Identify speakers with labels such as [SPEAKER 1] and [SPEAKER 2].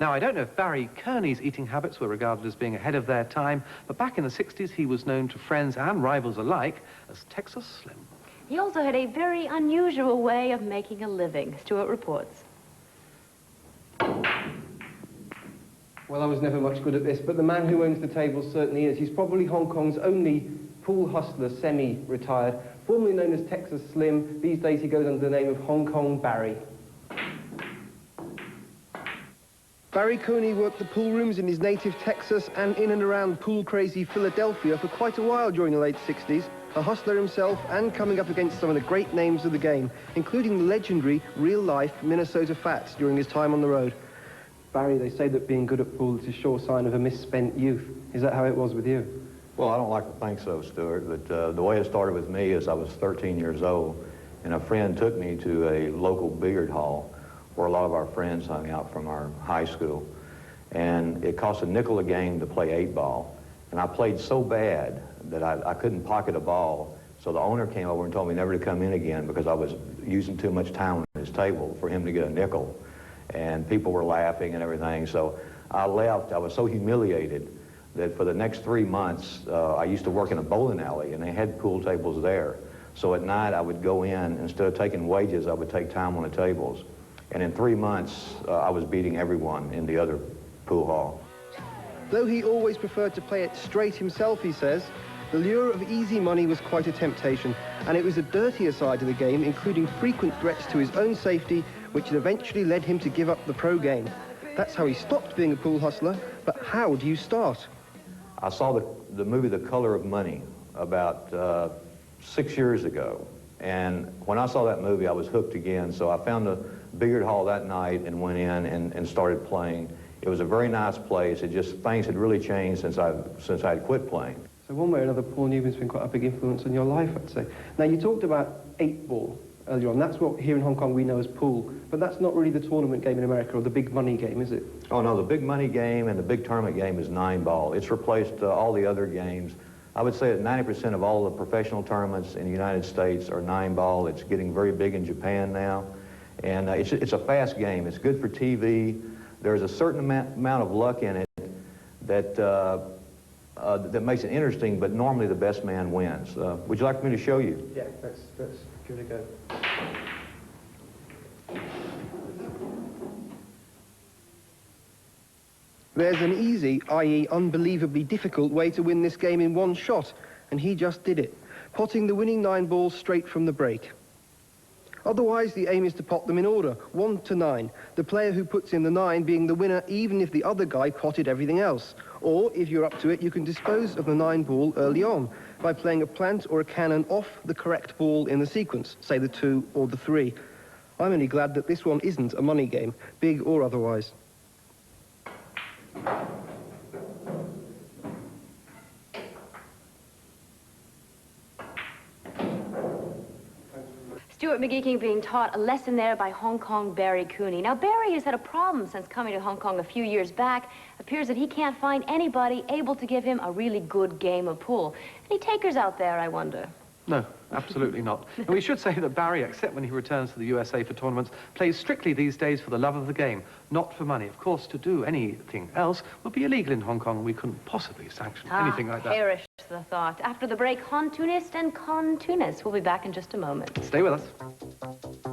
[SPEAKER 1] Now, I don't know if Barry Kearney's eating habits were regarded as being ahead of their time, but back in the 60s, he was known to friends and rivals alike as Texas Slim.
[SPEAKER 2] He also had a very unusual way of making a living. Stuart reports.
[SPEAKER 3] Well, I was never much good at this, but the man who owns the table certainly is. He's probably Hong Kong's only pool hustler, semi-retired, formerly known as Texas Slim. These days he goes under the name of Hong Kong Barry. Barry Kearney worked the pool rooms in his native Texas and in and around pool-crazy Philadelphia for quite a while during the late 60s, a hustler himself and coming up against some of the great names of the game, including the legendary, real-life Minnesota Fats during his time on the road. Barry, they say that being good at pool is a sure sign of a misspent youth. Is that how it was with you?
[SPEAKER 4] Well, I don't like to think so, Stuart, but the way it started with me is I was 13 years old, and a friend took me to a local billiard hall where a lot of our friends hung out from our high school. And it cost a nickel a game to play 8-ball. And I played so bad that I couldn't pocket a ball. So the owner came over and told me never to come in again because I was using too much time on his table for him to get a nickel. And people were laughing and everything. So I left. I was so humiliated that for the next 3 months, I used to work in a bowling alley, and they had pool tables there. So at night, I would go in. Instead of taking wages, I would take time on the tables. And in 3 months, I was beating everyone in the other pool hall.
[SPEAKER 3] Though he always preferred to play it straight himself, he says, the lure of easy money was quite a temptation, and it was a dirtier side to the game, including frequent threats to his own safety, which eventually led him to give up the pro game. That's how he stopped being a pool hustler, but how do you start?
[SPEAKER 4] I saw the movie The Color of Money about 6 years ago, and when I saw that movie, I was hooked again, so I found a billiard hall that night and went in and started playing. It was a very nice place. It just, things had really changed since I had quit playing. So
[SPEAKER 3] one way or another, Paul Newman's been quite a big influence on your life, I'd say. Now, you talked about 8-ball earlier on. That's what here in Hong Kong we know as pool, but that's not really the tournament game in America or the big money game, is it? Oh, no, the big money game and the big tournament game is 9-ball. It's replaced all the other games. I would say that 90% of all the professional tournaments in the United States are 9-ball. It's getting very big in Japan now. And it's a fast game. It's good for TV. There's a certain amount of luck in it that, that makes it interesting, but normally the best man wins. Would you like me to show you? Yeah, let's give it a go. There's an easy, i.e. unbelievably difficult way to win this game in one shot, and he just did it, potting the winning 9 balls straight from the break. Otherwise, the aim is to pot them in order, 1 to 9, the player who puts in the 9 being the winner even if the other guy potted everything else. Or, if you're up to it, you can dispose of the 9 ball early on by playing a plant or a cannon off the correct ball in the sequence, say the 2 or the 3. I'm only glad that this one isn't a money game, big or otherwise.
[SPEAKER 2] Stuart McGeecking being taught a lesson there by Hong Kong Barry Kearney. Now, Barry has had a problem since coming to Hong Kong a few years back. Appears that he can't find anybody able to give him a really good game of pool. Any takers out there, I wonder?
[SPEAKER 1] No, absolutely not. And we should say that Barry, except when he returns to the USA for tournaments, plays strictly these days for the love of the game, not for money. Of course, to do anything else would be illegal in Hong Kong, and we couldn't possibly sanction anything like that.
[SPEAKER 2] Perish the thought. After the break, Contunist and Contunis. We'll be back in just a moment.
[SPEAKER 1] Stay with us.